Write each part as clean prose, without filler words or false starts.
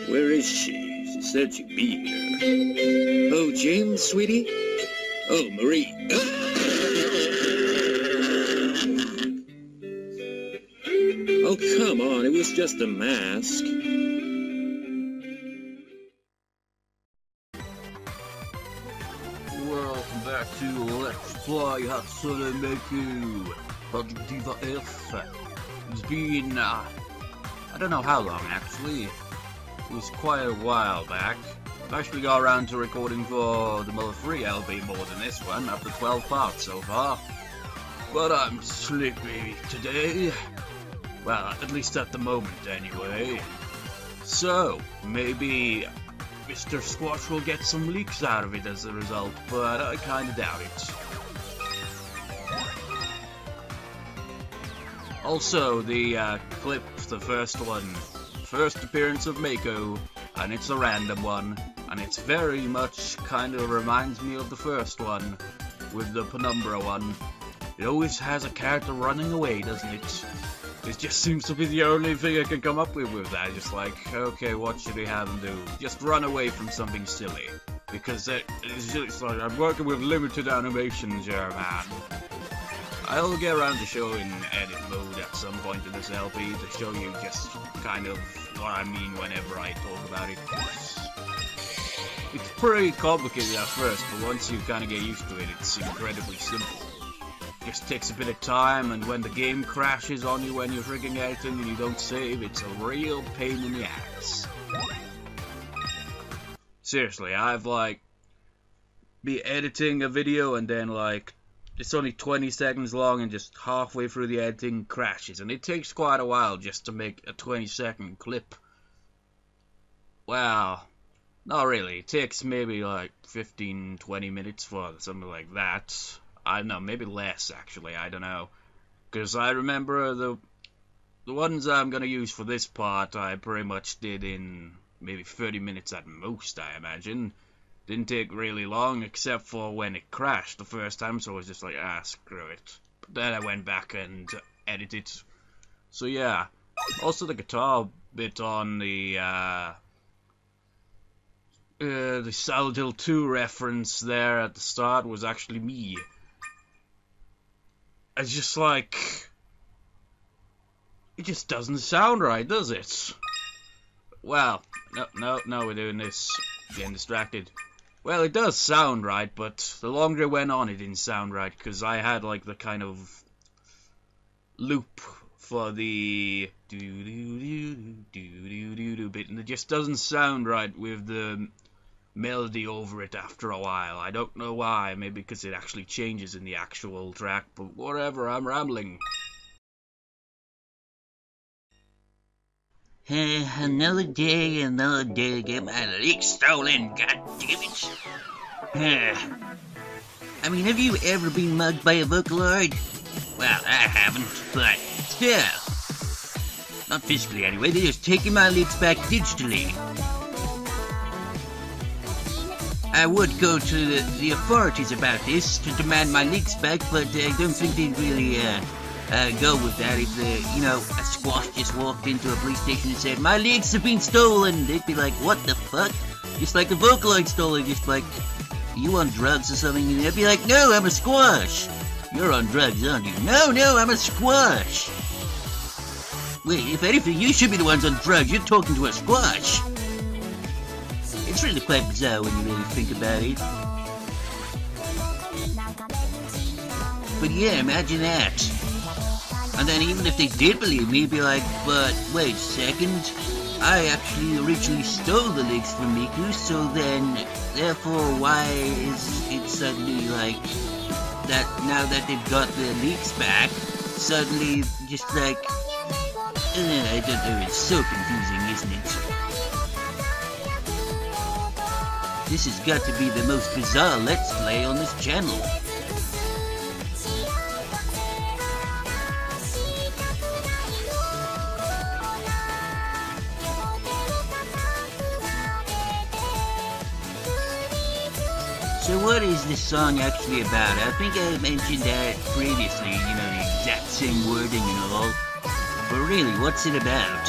Where is she? She said she'd be here. Oh, James, sweetie? Oh, Marie. Oh, come on, it was just a mask. Welcome back to Let's Play Hatsune Miku Project Diva F. It's been, I don't know how long actually. It was quite a while back. I've actually got around to recording for the Mother 3 LP more than this one, up to 12 parts so far. But I'm sleepy today. Well, at least at the moment anyway. So, maybe Mr. Squash will get some leaks out of it as a result, but I kinda doubt it. Also, the clip, the first one, first appearance of Mako, and it's a random one, and it's very much kinda reminds me of the first one, with the Penumbra one. It always has a character running away, doesn't it? It just seems to be the only thing I can come up with that. Just like, okay, what should we have him do? Just run away from something silly. Because it's like, I'm working with limited animations here, man. I'll get around to showing edit mode at some point in this LP to show you just kind of what I mean whenever I talk about it. It's pretty complicated at first, but once you kind of get used to it, it's incredibly simple. Just takes a bit of time, and when the game crashes on you when you're freaking editing and you don't save, it's a real pain in the ass. Seriously, I've like be editing a video and then like it's only 20 seconds long and just halfway through the editing crashes, and it takes quite a while just to make a 20-second clip. Well, not really. It takes maybe like 15-20 minutes for something like that. I don't know, maybe less actually, I don't know. Because I remember the ones I'm gonna use for this part I pretty much did in maybe 30 minutes at most, I imagine. Didn't take really long except for when it crashed the first time, so I was just like, ah, screw it. But then I went back and edited. So yeah. Also the guitar bit on the Silent Hill 2 reference there at the start was actually me. It's just like, it just doesn't sound right, does it? Well, no, we're doing this. Getting distracted. Well, it does sound right, but the longer it went on, it didn't sound right, because I had like the kind of loop for the do-do-do-do-do-do-do bit, and it just doesn't sound right with the melody over it after a while. I don't know why, maybe because it actually changes in the actual track, but whatever, I'm rambling. Another day, get my leak stolen, god damn it. I mean, have you ever been mugged by a Vocaloid? Well, I haven't, but still. Not physically anyway, they're just taking my leaks back digitally. I would go to the authorities about this to demand my leaks back, but I don't think they'd really go with that. If a squash just walked into a police station and said, my leaks have been stolen, they'd be like, what the fuck? Just like the Vocaloid stole it, just like, are you on drugs or something? And they'd be like, no, I'm a squash. You're on drugs, aren't you? No, I'm a squash. Wait, if anything, you should be the ones on drugs. You're talking to a squash. It's really quite bizarre when you really think about it. But yeah, imagine that. And then even if they did believe me, be like, but wait a second, I actually originally stole the leaks from Miku, so then, therefore, why is it suddenly like, that now that they've got their leaks back, suddenly just like, I don't know, it's so confusing, isn't it? This has got to be the most bizarre Let's Play on this channel. So what is this song actually about? I think I mentioned that previously, the exact same wording and all. But really, what's it about?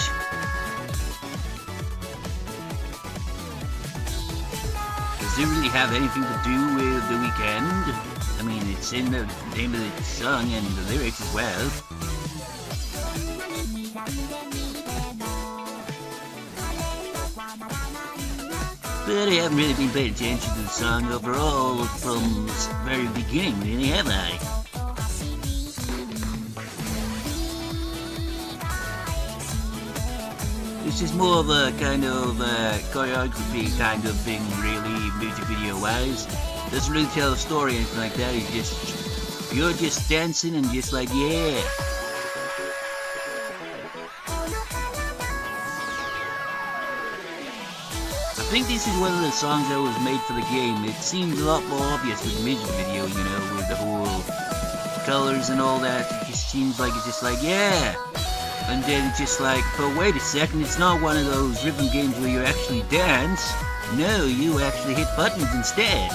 does it really have anything to do with the weekend? I mean, it's in the name of the song and the lyrics as well. But I haven't really been paying attention to the song overall from the very beginning, really, have I? This is more of a kind of choreography kind of thing, really, music video-wise. Doesn't really tell a story or anything like that. It's just, you're just dancing and just like, yeah. I think this is one of the songs that was made for the game. It seems a lot more obvious with the music video, you know, with the whole colors and all that. It just seems like it's just like, yeah. And then it's just like, but wait a second, it's not one of those rhythm games where you actually dance. No, you actually hit buttons instead.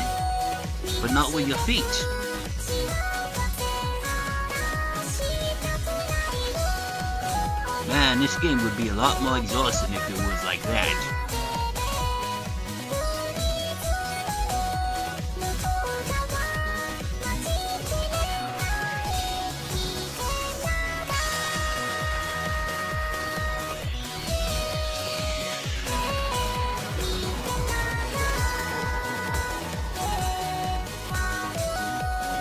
But not with your feet. Man, this game would be a lot more exhausting if it was like that.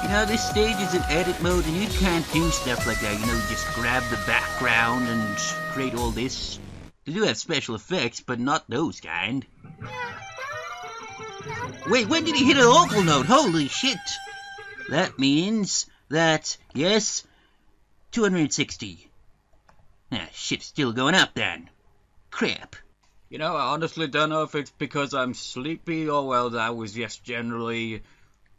You know, this stage is in edit mode and you can't do stuff like that, you know, just grab the background and create all this. They do have special effects, but not those kind. Wait, when did he hit an vocal note? Holy shit! That means that, yes, 260. Ah, shit's still going up then. Crap. You know, I honestly don't know if it's because I'm sleepy or, well, that was just generally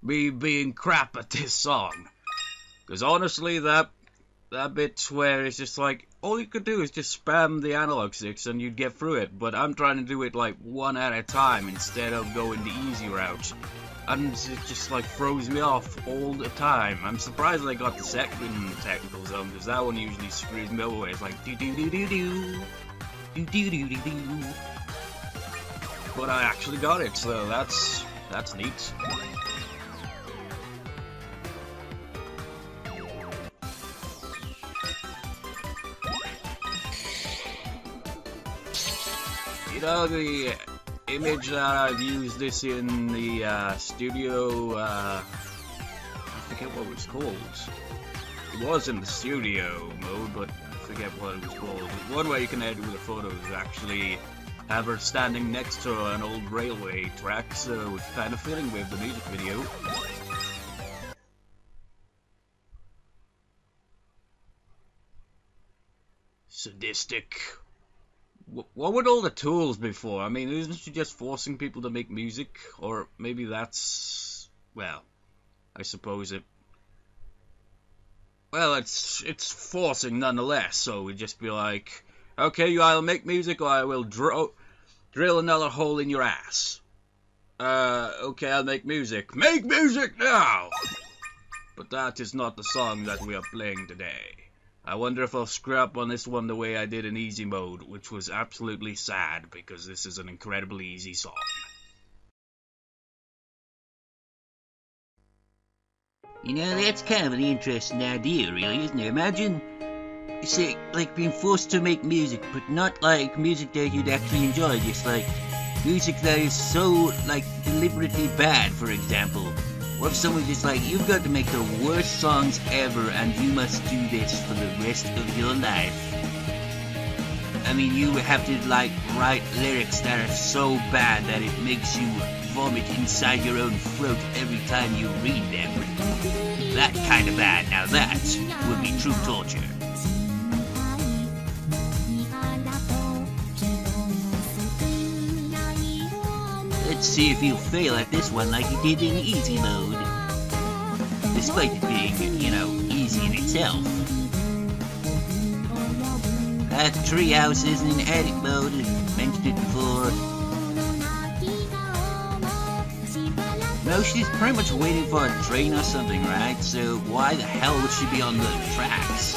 me being crap at this song. Because honestly, that bit where it's just like, all you could do is just spam the analog sticks and you'd get through it. But I'm trying to do it like one at a time instead of going the easy route. And it just like throws me off all the time. I'm surprised I got the second technical zone, because that one usually screws me over. It's like do-do-do-do-do, do-do-do-do-do. But I actually got it, so that's neat. You know, the image that I've used this in the studio, I forget what it was called. It was in the studio mode, but I forget what it was called. One way you can edit with a photo is actually have her standing next to an old railway track, so it's kind of fitting with the music video. Sadistic. What would all the tools be for? I mean, isn't she just forcing people to make music? Or maybe that's... well, I suppose it... well, it's forcing nonetheless, so we'd just be like, okay, you either make music or I will drill another hole in your ass. Okay, I'll make music. Make music now! But that is not the song that we are playing today. I wonder if I'll screw up on this one the way I did in easy mode, which was absolutely sad, because this is an incredibly easy song. You know, that's kind of an interesting idea, really, isn't it? Imagine, you say, like being forced to make music, but not like music that you'd actually enjoy, just like music that is so, like, deliberately bad, for example. What if someone's just like, you've got to make the worst songs ever and you must do this for the rest of your life? I mean, you have to, like, write lyrics that are so bad that it makes you vomit inside your own throat every time you read them. That kind of bad, now that would be true torture. Let's see if you fail at this one like you did in easy mode. Despite it being, you know, easy in itself. That treehouse isn't in edit mode, I mentioned it before. No, she's pretty much waiting for a train or something, right? So why the hell would she be on the tracks?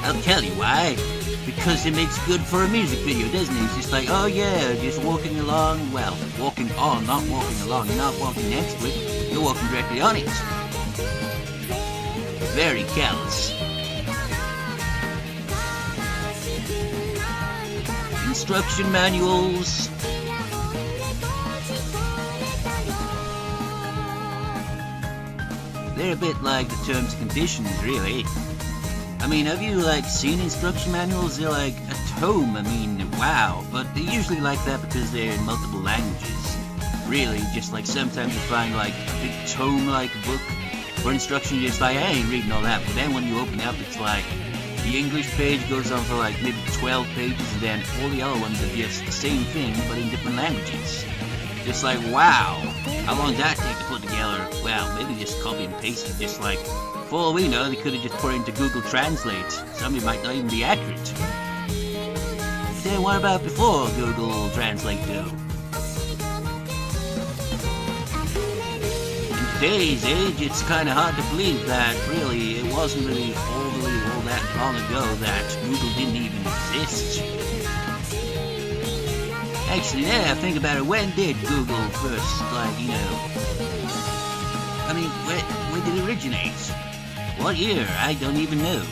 I'll tell you why. because it makes good for a music video, doesn't it? It's just like, oh yeah, just walking along, well, walking on, not walking along, you're not walking next to it, you're walking directly on it. Very callous. Instruction manuals. They're a bit like the terms and conditions, really. I mean, have you, like, seen instruction manuals? They're like a tome, I mean, wow. But they're usually like that because they're in multiple languages. Really, just like sometimes you find, like, a big tome-like book for instruction, just like, I ain't reading all that. But then when you open it up, it's like, the English page goes on for, like, maybe 12 pages, and then all the other ones are just the same thing, but in different languages. Just like, wow, how long did that take to put together? Well, maybe just copy and paste it, just like, for all we know, they could have just put it into Google Translate. Somebody might not even be accurate. But then what about before Google Translate, though? In today's age, it's kind of hard to believe that, really, it wasn't really all that long ago that Google didn't even exist. Actually, now I think about it, when did Google first, like, you know... I mean, where did it originate? What year? I don't even know.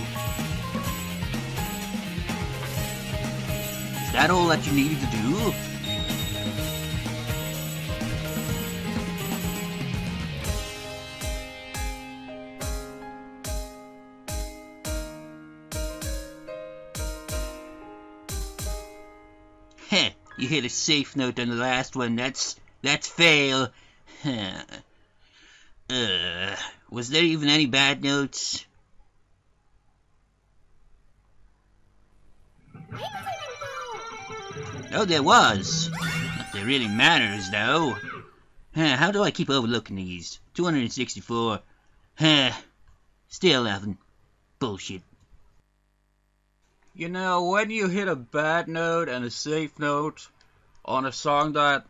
Is that all that you needed to do? Heh, you hit a safe note on the last one. That's fail. Was there even any bad notes? Oh, there was. Not that it really matters, though. How do I keep overlooking these? 264. Still nothing. Bullshit. You know, when you hit a bad note and a safe note on a song that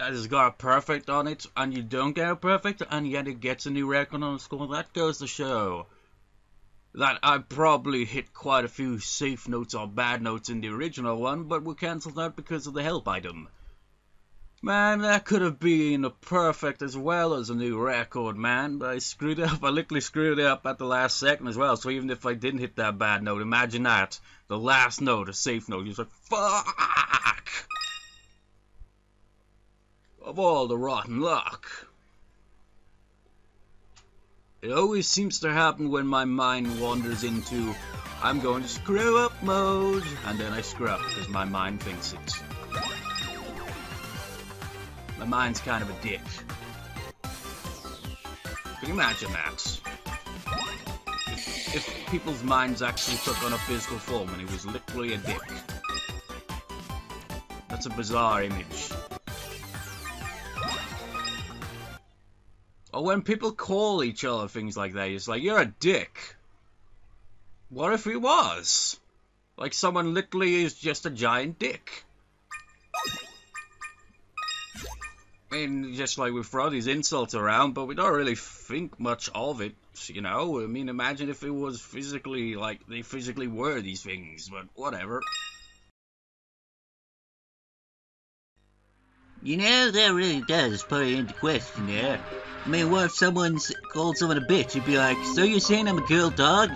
has got a perfect on it, and you don't get a perfect, and yet it gets a new record on the score, that goes to show that I probably hit quite a few safe notes or bad notes in the original one, but were cancelled out because of the help item. Man, that could have been a perfect as well as a new record, man, but I screwed up. I literally screwed it up at the last second as well, so even if I didn't hit that bad note, imagine that. The last note, a safe note, you're just like, fuck! Of all the rotten luck. It always seems to happen when my mind wanders into, I'm going to screw up mode, and then I screw up because my mind thinks it. My mind's kind of a dick. Can you imagine that? If people's minds actually took on a physical form and it was literally a dick. That's a bizarre image. Or when people call each other things like that, it's like, you're a dick. What if he was? Like someone literally is just a giant dick. I mean, just like we throw these insults around, but we don't really think much of it, you know? I mean, imagine if it was physically, like, they physically were these things, but whatever. You know, that really does put it into question there. I mean, what if someone called someone a bitch? You'd be like, so you're saying I'm a girl dog?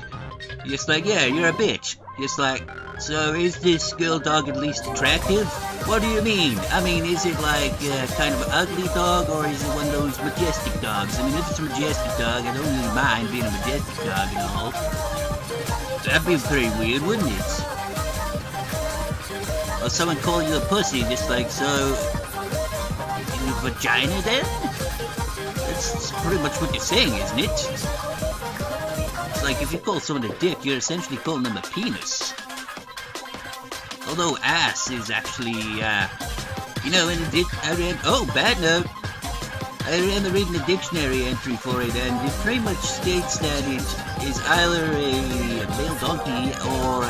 Just like, yeah, you're a bitch. Just like, so is this girl dog at least attractive? What do you mean? I mean, is it like kind of an ugly dog, or is it one of those majestic dogs? I mean, if it's a majestic dog, I don't really mind being a majestic dog and all. That'd be pretty weird, wouldn't it? Or someone call you a pussy, just like, so... in a vagina then? That's pretty much what you're saying, isn't it? It's like, if you call someone a dick, you're essentially calling them a penis. Although ass is actually, you know, in the oh, bad note. I remember reading a dictionary entry for it, and it pretty much states that it is either a male donkey or,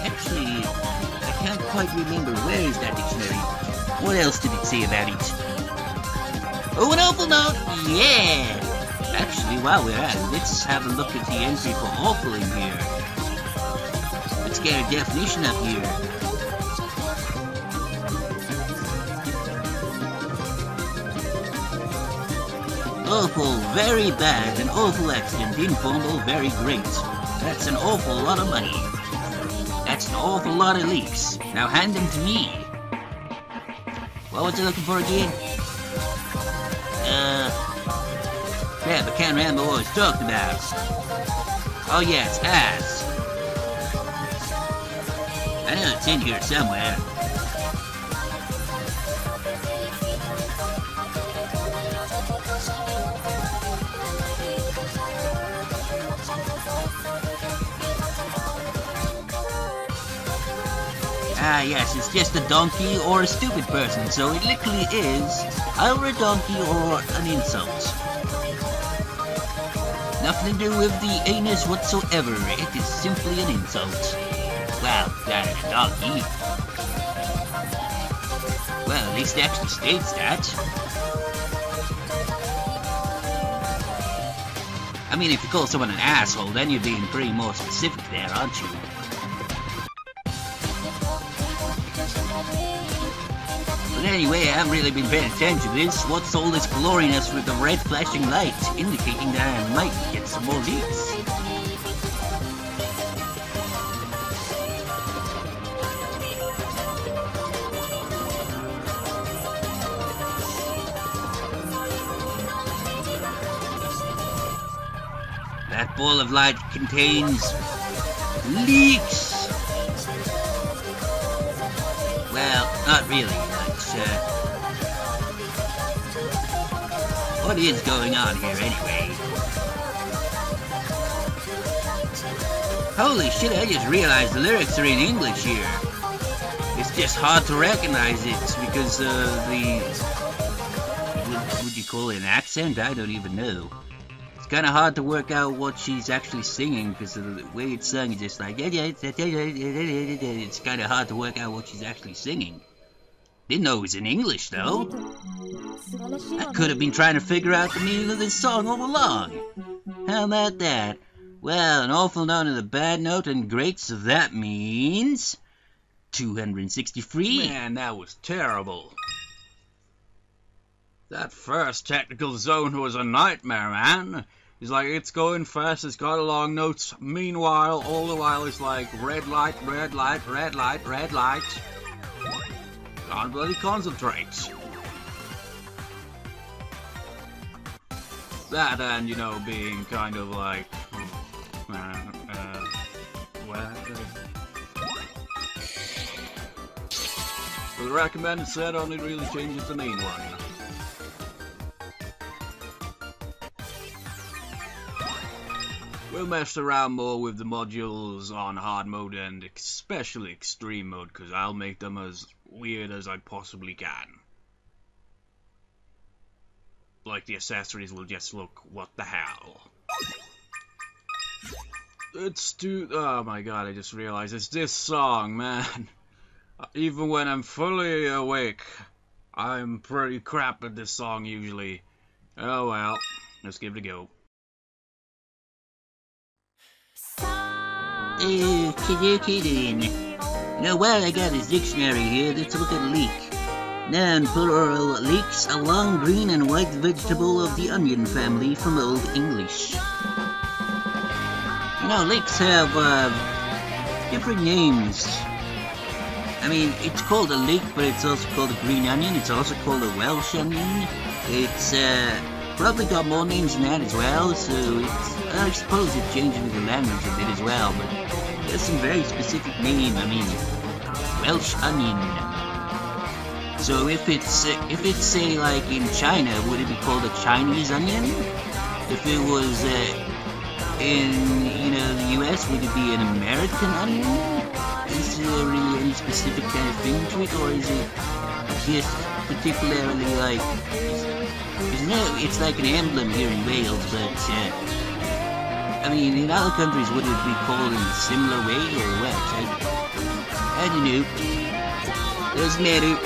actually, I can't quite remember. Where is that dictionary? What else did it say about it? Oh, an awful note! Yeah! Actually, while we're at it, let's have a look at the entry for awful in here. Let's get a definition up here. Awful, very bad, an awful accident, informal, very great. That's an awful lot of money. That's an awful lot of leaks. Now hand them to me. What was I looking for again? Crap, I can't remember what I was talking about. Oh yeah, it's ass. I know it's in here somewhere. Ah yes, it's just a donkey or a stupid person, so it literally is either a donkey or an insult. Nothing to do with the anus whatsoever, it is simply an insult. Well, that is a donkey. Well, at least it actually states that. I mean, if you call someone an asshole, then you're being pretty more specific there, aren't you? But anyway, I haven't really been paying attention to this. What's all this gloriness with the red flashing light, indicating that I might get some more leaks? That ball of light contains leaks. Well, not really. What is going on here anyway? Holy shit, I just realized the lyrics are in English here. It's just hard to recognize it because the... would you call it an accent? I don't even know. It's kind of hard to work out what she's actually singing because of the way it's sung is just like... It's kind of hard to work out what she's actually singing. Didn't know it was in English, though. I could have been trying to figure out the meaning of this song all along. How about that? Well, an awful note of the bad note and great, so that means... 263. Man, that was terrible. That first technical zone was a nightmare, man. It's like, it's going fast, it's got a long notes. Meanwhile, all the while, it's like, red light, red light, red light, red light. Can't bloody concentrate. That and, you know, being kind of like... So the recommended set only really changes the main one. We'll mess around more with the modules on hard mode and especially extreme mode, because I'll make them as weird as I possibly can. Like the accessories will just look, what the hell. Oh my god, I just realized it's this song, man. Even when I'm fully awake, I'm pretty crap at this song usually. Oh well, let's give it a go. Okie then. Now while I got this dictionary here, let's look at leek. Noun plural leeks, a long green and white vegetable of the onion family from Old English. You know, leeks have different names. I mean, it's called a leek, but it's also called a green onion. It's also called a Welsh onion. It's probably got more names than that as well, so it's, I suppose it changes with the language a bit as well, but there's some very specific name. I mean, Welsh onion. So if it's say like in China, would it be called a Chinese onion? If it was in, you know, the US, would it be an American onion? Is there really any specific kind of thing to it, or is it just particularly like... No, it's like an emblem here in Wales, but I mean, in other countries, would it be called in a similar way, or what? I don't know. Doesn't matter.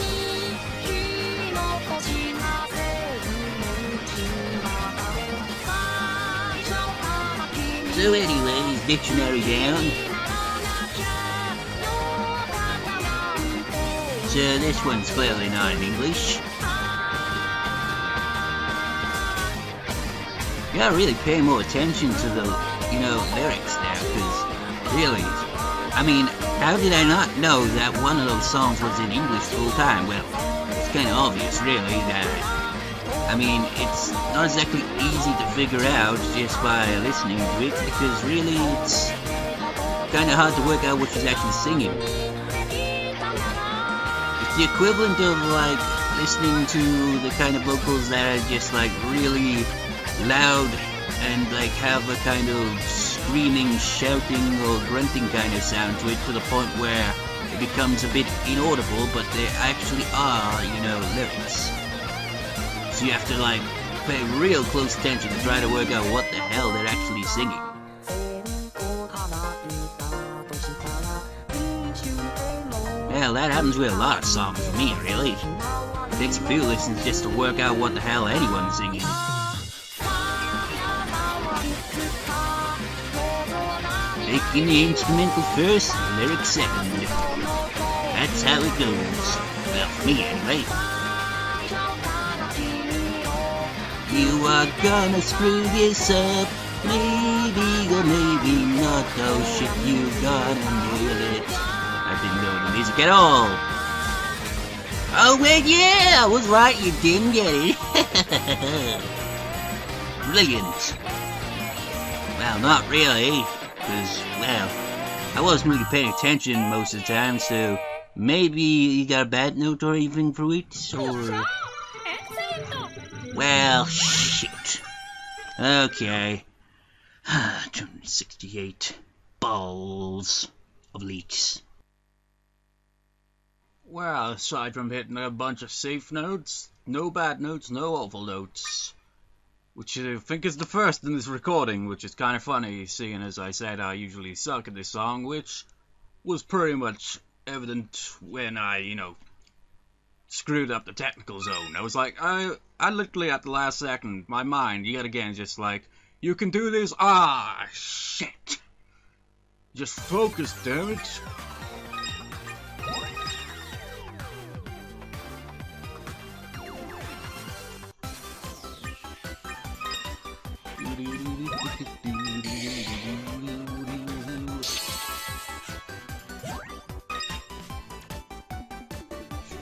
So anyways, dictionary down. this one's clearly not in English. You gotta really pay more attention to the, lyrics there, because really, I mean, how did I not know that one of those songs was in English full time? Well, it's kind of obvious, really, that, I mean, it's not exactly easy to figure out just by listening to it, because really it's kind of hard to work out what she's actually singing. It's the equivalent of, like, listening to the kind of vocals that are just, like, really loud and, like, have a kind of screaming, shouting, or grunting kind of sound to it, to the point where it becomes a bit inaudible, but there actually are, lyrics. So you have to, like, pay real close attention to try to work out what the hell they're actually singing. Well, that happens with a lot of songs for me, really. It takes a few listens just to work out what the hell anyone's singing. Taking the instrumental first, lyrics second. That's how it goes. Well, for me anyway. You are gonna screw this up. Maybe or maybe not. Oh shit, you gotta nail it. I didn't know the music at all. Oh wait, yeah, I was right, you didn't get it. Brilliant. Well, not really. Because, well, I wasn't really paying attention most of the time, so maybe you got a bad note or anything for it, or... Well, shit. Okay. 268 balls of leaks. Well, aside from hitting a bunch of safe notes, no bad notes, no awful notes. Which I think is the first in this recording, which is kind of funny, seeing as I said I usually suck at this song, which was pretty much evident when I, screwed up the technical zone. I was like, I literally at the last second, my mind, yet again, just like, you can do this, shit. Just focus, damn it.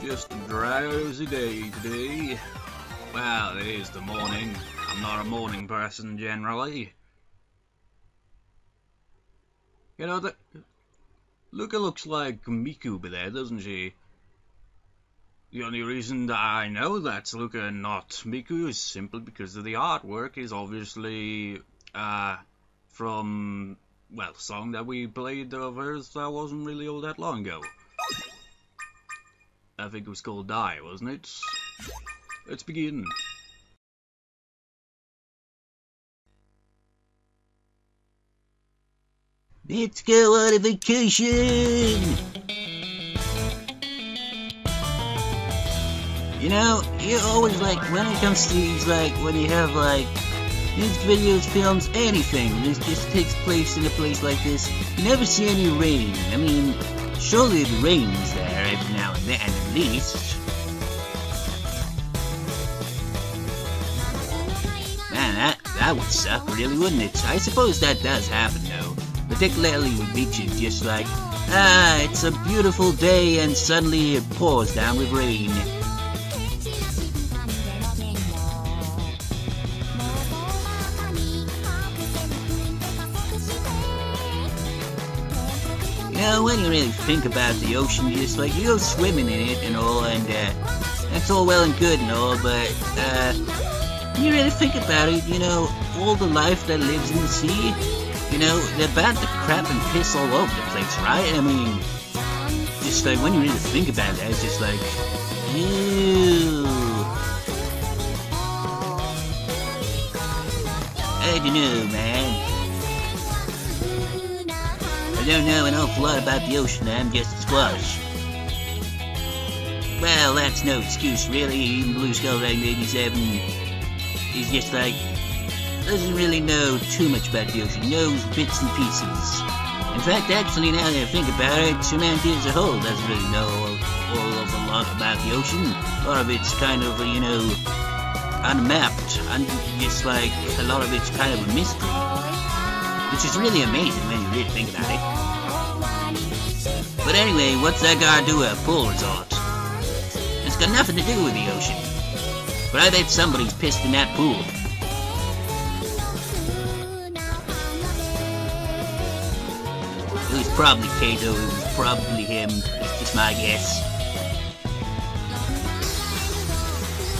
Just a drowsy day today. Well, it is the morning. I'm not a morning person generally. That Luca looks like Miku over there, doesn't she? The only reason that I know that's Luca and not Miku is simply because of the artwork is obviously from, well, the song that we played of hers that wasn't really all that long ago. I think it was called Die, wasn't it? Let's begin. Let's go on a vacation! You always like, when it comes to these, like, when you have, like, music videos, films, anything, this just takes place in a place like this, you never see any rain. I mean, surely it rains there every now and then, at least. Man, that would suck, really, wouldn't it? I suppose that does happen, though. Particularly with beaches, just like, it's a beautiful day and suddenly it pours down with rain. When you really think about the ocean, you just like, you go swimming in it and all, and that's all well and good and all, but when you really think about it, all the life that lives in the sea, they're bound to crap and piss all over the place, right? I mean, just like, when you really think about that, it's just like, ew. I don't know, man. I don't know an awful lot about the ocean, I'm just a squash. Well, that's no excuse, really. Even Blue Skull Rank 87 is just like, doesn't really know too much about the ocean, knows bits and pieces. In fact, actually, now that I think about it, humanity as a whole doesn't really know all of a lot about the ocean. A lot of it's kind of, you know, unmapped, and just like a lot of it's kind of a mystery, which is really amazing when you really think about it. But anyway, what's that got to do with a pool resort? It's got nothing to do with the ocean. But I bet somebody's pissed in that pool. It was probably Kato, it was probably him, it's just my guess.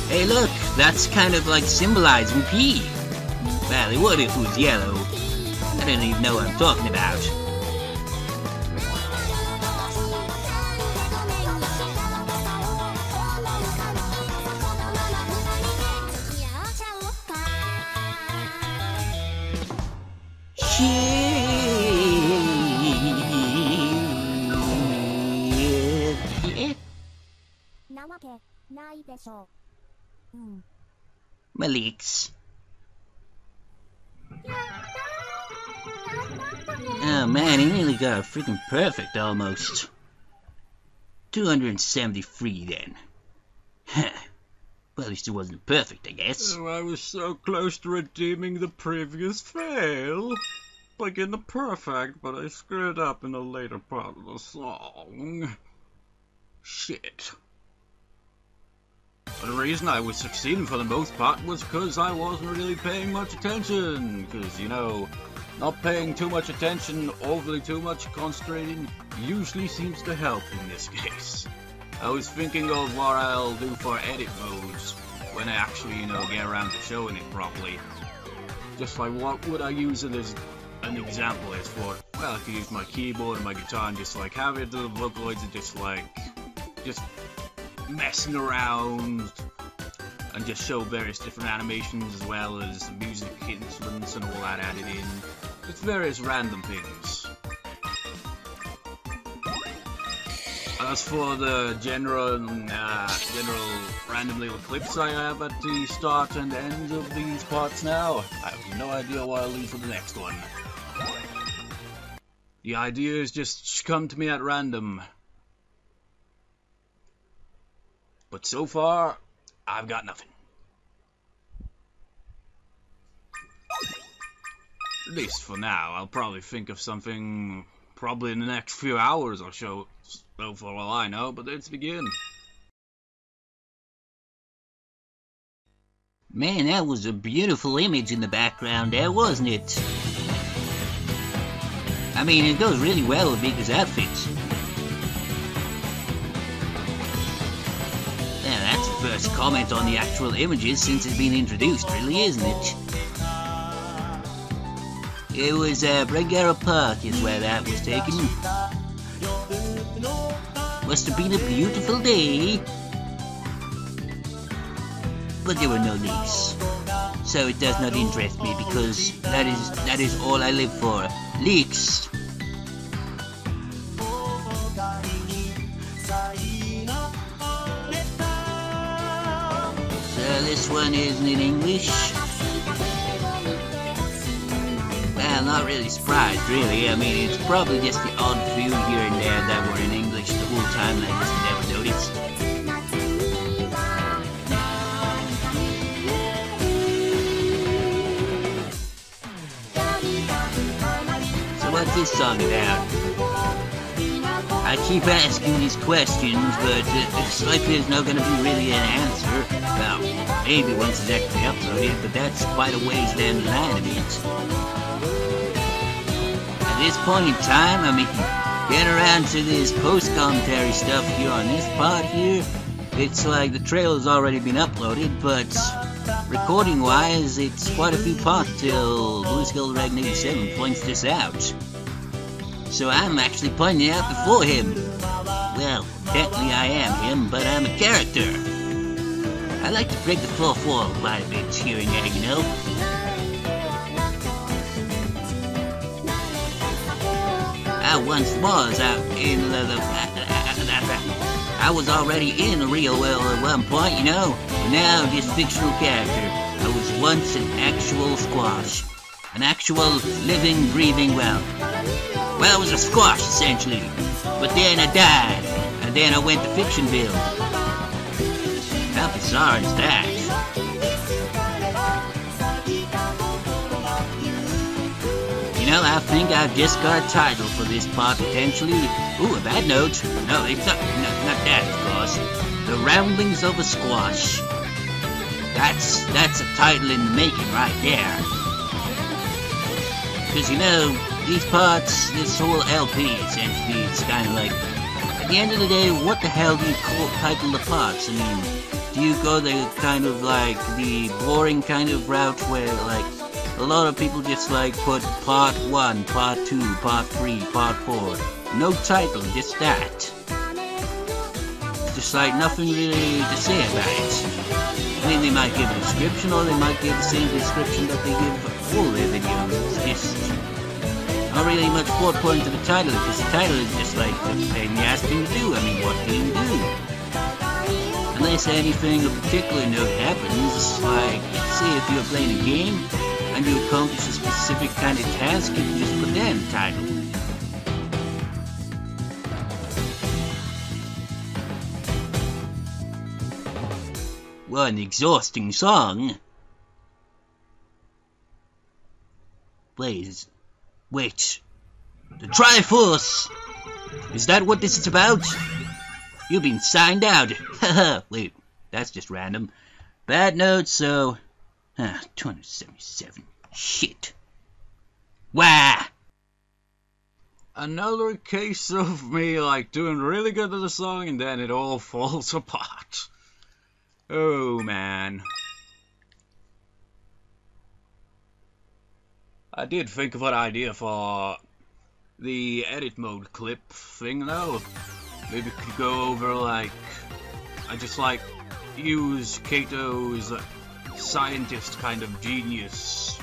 Hey look, that's kind of like symbolizing pee. Well, it would if it was yellow. I don't even know what I'm talking about. Malik's. Oh man, he nearly got a freaking perfect almost. 273 then. Huh. Well, at least it wasn't perfect, I guess. Oh, I was so close to redeeming the previous fail. Like in the perfect, but I screwed up in the later part of the song. Shit. The reason I was succeeding for the most part was because I wasn't really paying much attention. Because, you know, not paying too much attention, overly too much concentrating, usually seems to help in this case. I was thinking of what I'll do for edit modes when I actually, you know, get around to showing it properly. Just like, what would I use it as an example as for? Well, I could use my keyboard and my guitar and just like have it, the Vocaloids and just like, just messing around and just show various different animations as well as music instruments and all that added in. Just various random things. As for the general random little clips I have at the start and end of these parts now, I have no idea what I'll leave for the next one. The ideas just come to me at random. But so far, I've got nothing. At least for now. I'll probably think of something probably in the next few hours or so, for all I know, but let's begin. Man, that was a beautiful image in the background there, wasn't it? I mean, it goes really well with Miku's outfit. First comment on the actual images since it's been introduced, really, isn't it? It was Bregara Park is where that was taken. Must have been a beautiful day. But there were no leaks. So it does not interest me because that is all I live for. Leaks. This one isn't in English. Well, not really surprised, really. I mean, it's probably just the odd few here and there that were in English the whole time and I just never noticed. So what's this song about? I keep asking these questions, but it's like there's not going to be really an answer. Well, maybe once it's actually uploaded, but that's quite a ways down the line a bit. At this point in time, I mean, getting around to this post-commentary stuff here on this part here, it's like the trailer's already been uploaded, but recording-wise, it's quite a few parts till Blue Skull Dragon 87 points this out. So I'm actually pointing it out before him. Well, technically I am him, but I'm a character. I like to break the fourth wall quite a bit here and there, you know. I once was out in I was already in the real world at one point, you know. But now this fictional character. I was once an actual squash. An actual living, breathing, well, I was a squash, essentially. But then I died, and then I went to Fictionville. bizarre is that? You know, I think I've just got a title for this part, potentially. Ooh, a bad note. No, it's not that, of course. The Ramblings of a Squash. That's a title in the making right there. Because, you know, these parts, this whole LP, essentially, it's kind of like, at the end of the day, what the hell do you title the parts? I mean, do you go the kind of like, the boring kind of route where, like, a lot of people just like put part 1, part 2, part 3, part 4. No title, just that. Just like nothing really to say about it. I mean, they might give a description, or they might give the same description that they give all their videos. Just not really much point to the title, because the title is just like a pain in the ass thing to do. I mean, what can you do? Unless anything of particular note happens, like, say if you're playing a game, and you accomplish a specific kind of task, you can just put that in the title. What an exhausting song. Please. Wait. The Triforce! Is that what this is about? You've been signed out. Haha, wait. That's just random. Bad note, so... 277. Shit. Wah! Another case of me, like, doing really good at the song and then it all falls apart. Oh, man. I did think of an idea for the edit mode clip thing, though. Maybe we could go over, like... I just, like, use Kato's scientist kind of genius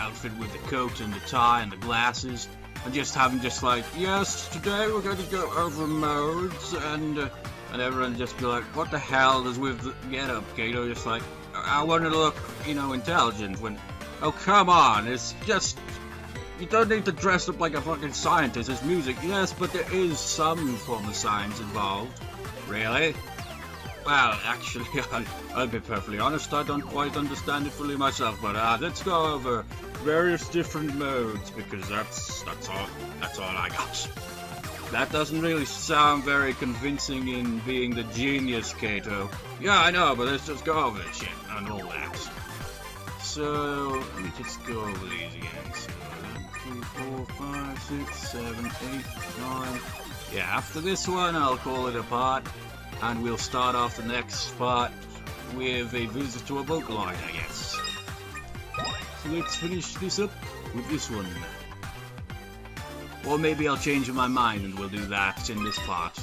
outfit with the coat and the tie and the glasses, and just have him just like, yes, today we're going to go over modes, and everyone just be like, what the hell is with the get-up, Kato? Just like, I want to look, you know, intelligent, when, oh, come on, it's just, you don't need to dress up like a fucking scientist, it's music, yes, but there is some form of science involved. Really? Well, actually, I'll be perfectly honest, I don't quite understand it fully myself, but let's go over various different modes, because that's all I got. That doesn't really sound very convincing in being the genius, Kato. Yeah, I know, but let's just go over this shit and all that. So, let me just go over these again. So, 3, 4, 5, 6, 7, 8, 9. Yeah, after this one, I'll call it a part. And we'll start off the next part with a visit to a boat line, I guess. So let's finish this up with this one. Or maybe I'll change my mind and we'll do that in this part.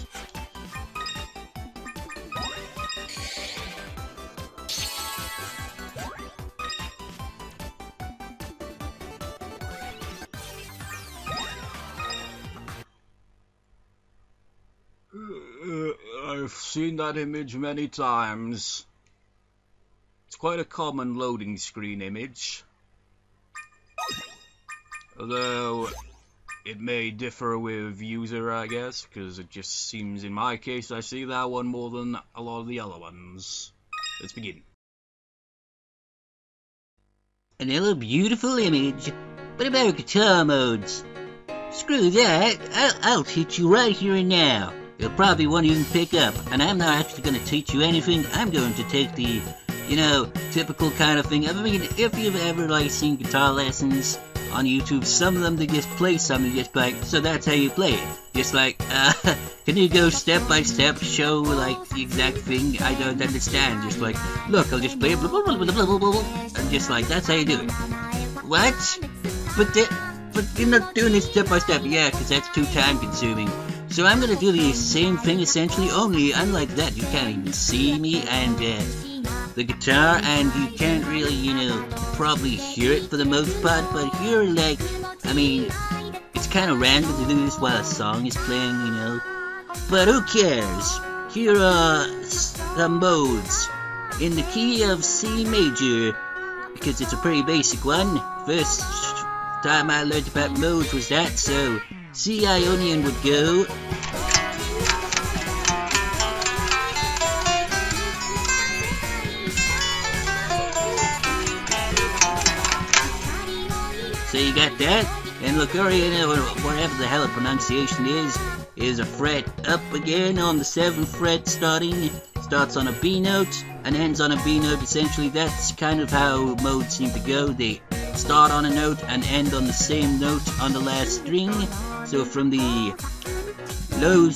I've seen that image many times. It's quite a common loading screen image. Although, it may differ with user, I guess, because it just seems, in my case, I see that one more than a lot of the other ones. Let's begin. Another beautiful image, but about guitar modes. Screw that, I'll teach you right here and now. You'll probably won't even pick up, and I'm not actually going to teach you anything. I'm going to take the, you know, typical kind of thing. I mean, if you've ever, like, seen guitar lessons on YouTube, some of them, they just play something just like, so that's how you play it. Just like, can you go step by step, show, like, the exact thing I don't understand? Just like, look, I'll just play it, blah, blah, blah, blah, blah, blah, blah, and just like, that's how you do it. What? But you're not doing it step by step. Yeah, because that's too time consuming. So I'm gonna do the same thing essentially, only unlike that, you can't even see me and the guitar, and you can't really, you know, probably hear it for the most part, but you're like, I mean, it's kind of random to do this while a song is playing, you know, but who cares? Here are some modes in the key of C major, because it's a pretty basic one. First time I learned about modes was that, so C Ionian would go. So you got that, and Locurian, or whatever the hell the pronunciation is a fret up again on the 7th fret starts on a B note, and ends on a B note. Essentially, that's kind of how modes seem to go. They start on a note and end on the same note on the last string. So from the low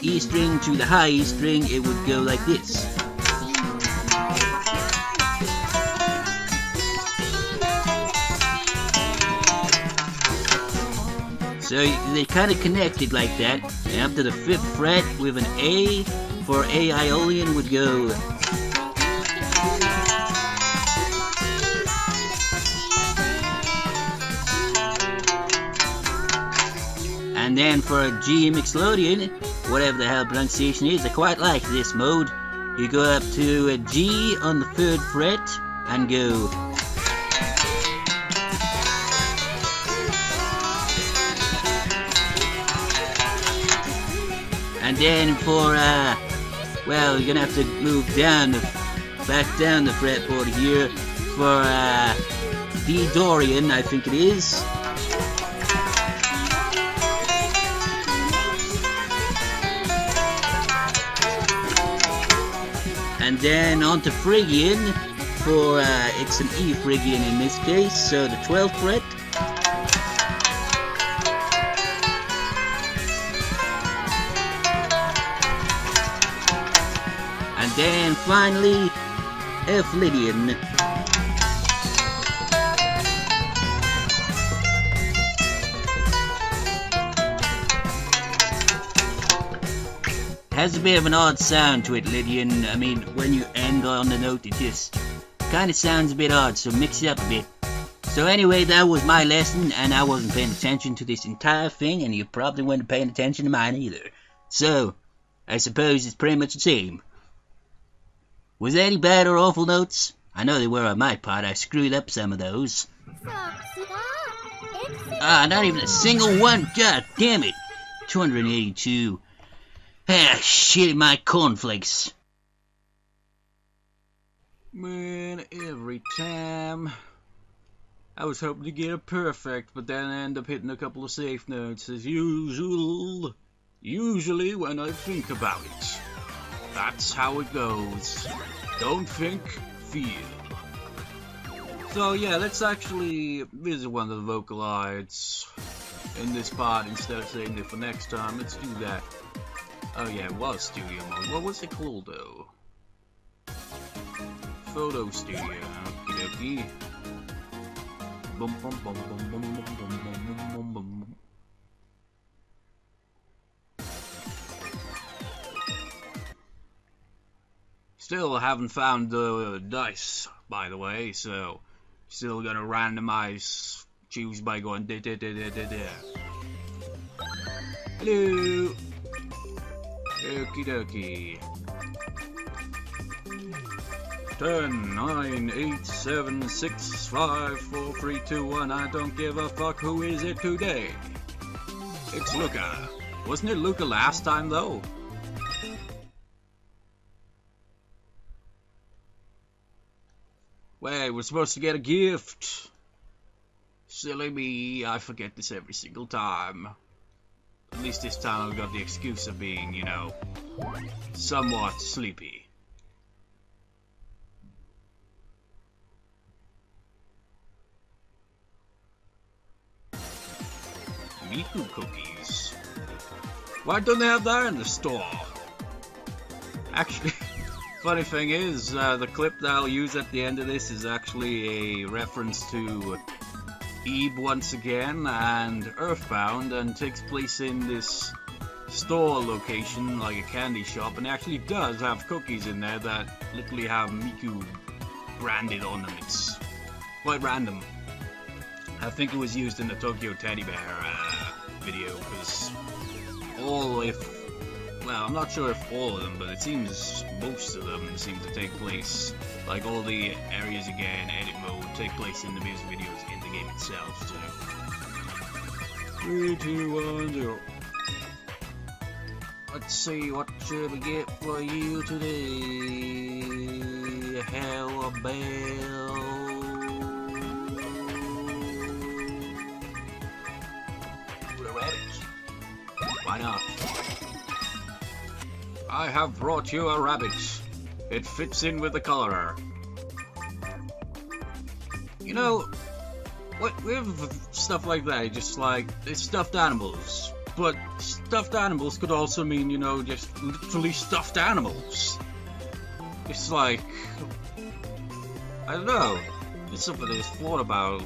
E string to the high E string, it would go like this. So they kind of connected like that. And up to the 5th fret with an A for A Aeolian would go. And then for a G Mixolydian, whatever the hell pronunciation is, I quite like this mode. You go up to a G on the 3rd fret and go. And then for, well, you're gonna have to move down, back down the fretboard here for, D Dorian, I think it is. And then onto Phrygian for, it's an E Phrygian in this case, so the 12th fret. And then finally, F Lydian. Has a bit of an odd sound to it, Lydian. I mean, when you end on the note, it just kind of sounds a bit odd, so mix it up a bit. So anyway, that was my lesson, and I wasn't paying attention to this entire thing, and you probably weren't paying attention to mine either. So, I suppose it's pretty much the same. Was there any bad or awful notes? I know they were on my part. I screwed up some of those. Ah, not even a single one. God damn it. 282. Ah, shit in my cornflakes. Man, every time. I was hoping to get a perfect, but then I end up hitting a couple of safe notes as usual. Usually when I think about it. That's how it goes. Don't think, feel. So yeah, let's actually visit one of the vocalides in this part instead of saving it for next time. Let's do that. Oh yeah, it was studio mode. What was it called though? Photo studio. Okie dokie. Bum bum bum bum bum bum bum bum bum. Still haven't found the dice, by the way, so still gonna randomize, choose by going da da da da da da. Hello. Okie dokie. 10, 9, 8, 7, 6, 5, 4, 3, 2, 1. I don't give a fuck. Who is it today? It's Luca. Wasn't it Luca last time though? Wait, we're supposed to get a gift. Silly me, I forget this every single time. At least this time I've got the excuse of being, you know, somewhat sleepy. Miku cookies. Why don't they have that in the store? Actually, funny thing is, the clip that I'll use at the end of this is actually a reference to Ebe once again and Earthbound, and takes place in this store location, like a candy shop, and it actually does have cookies in there that literally have Miku branded on them. It's quite random. I think it was used in the Tokyo Teddy Bear video, because well, I'm not sure if all of them, but it seems most of them seem to take place, like all the areas you get in edit mode take place in the music videos in the game itself, so. 3, 2, 1, 0. Let's see, what should we get for you today? How about why not? I have brought you a rabbit. It fits in with the color. You know, with stuff like that, just like, it's stuffed animals. But stuffed animals could also mean, you know, just literally stuffed animals. It's like, I don't know, it's something I've thought about,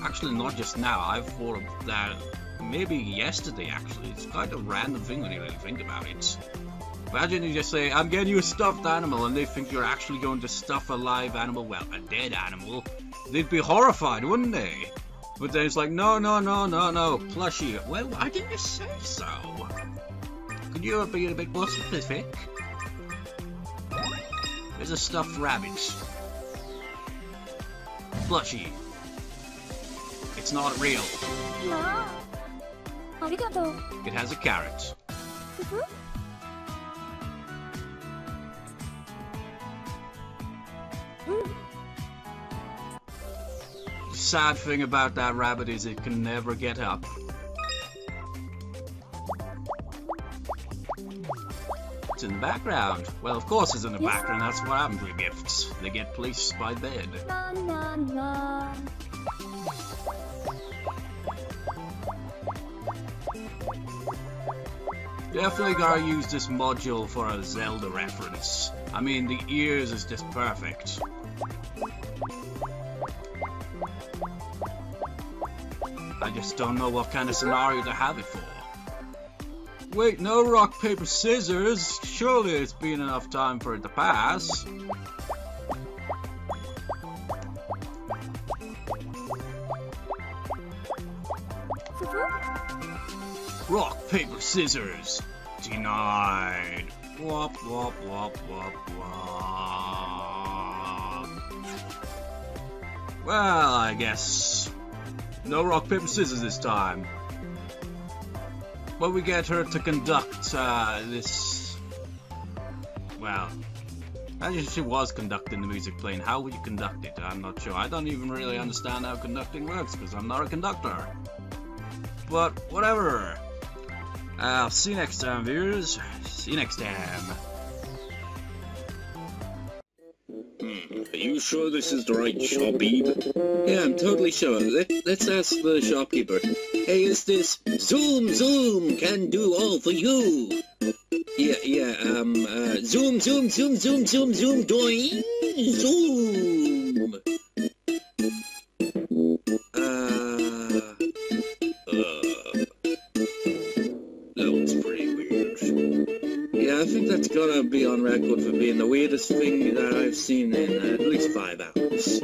actually not just now, I've thought of that maybe yesterday actually. It's kind of a random thing when you really think about it. Imagine you just say, I'm getting you a stuffed animal, and they think you're actually going to stuff a live animal, well, a dead animal. They'd be horrified, wouldn't they? But then it's like, no, plushie. Well, why didn't you say so? Could you be a bit more specific? There's a stuffed rabbit. Plushie. It's not real. It has a carrot. The sad thing about that rabbit is it can never get up. It's in the background. Well, of course it's in the background. That's what happens with gifts. They get placed by bed. Definitely gotta use this module for a Zelda reference. I mean, the ears is just perfect. I just don't know what kind of scenario to have it for. Wait, no rock, paper, scissors? Surely it's been enough time for it to pass. Rock, paper, scissors. Denied. Wop, wop, wop, wop, wop. Well, I guess no rock, paper, scissors this time. But we get her to conduct this. Well, imagine if she was conducting the music playing. How would you conduct it? I'm not sure. I don't even really understand how conducting works because I'm not a conductor. But whatever. I'll see you next time, viewers. See you next time. Are you sure this is the right shop, Eve? Yeah, I'm totally sure. Let's ask the shopkeeper. Hey, is this Zoom, can do all for you? Yeah, Zoom, doing, Zoom! That was pretty weird. Yeah, I think that's gonna be on record for being the weirdest thing that I've seen in at least 5 hours.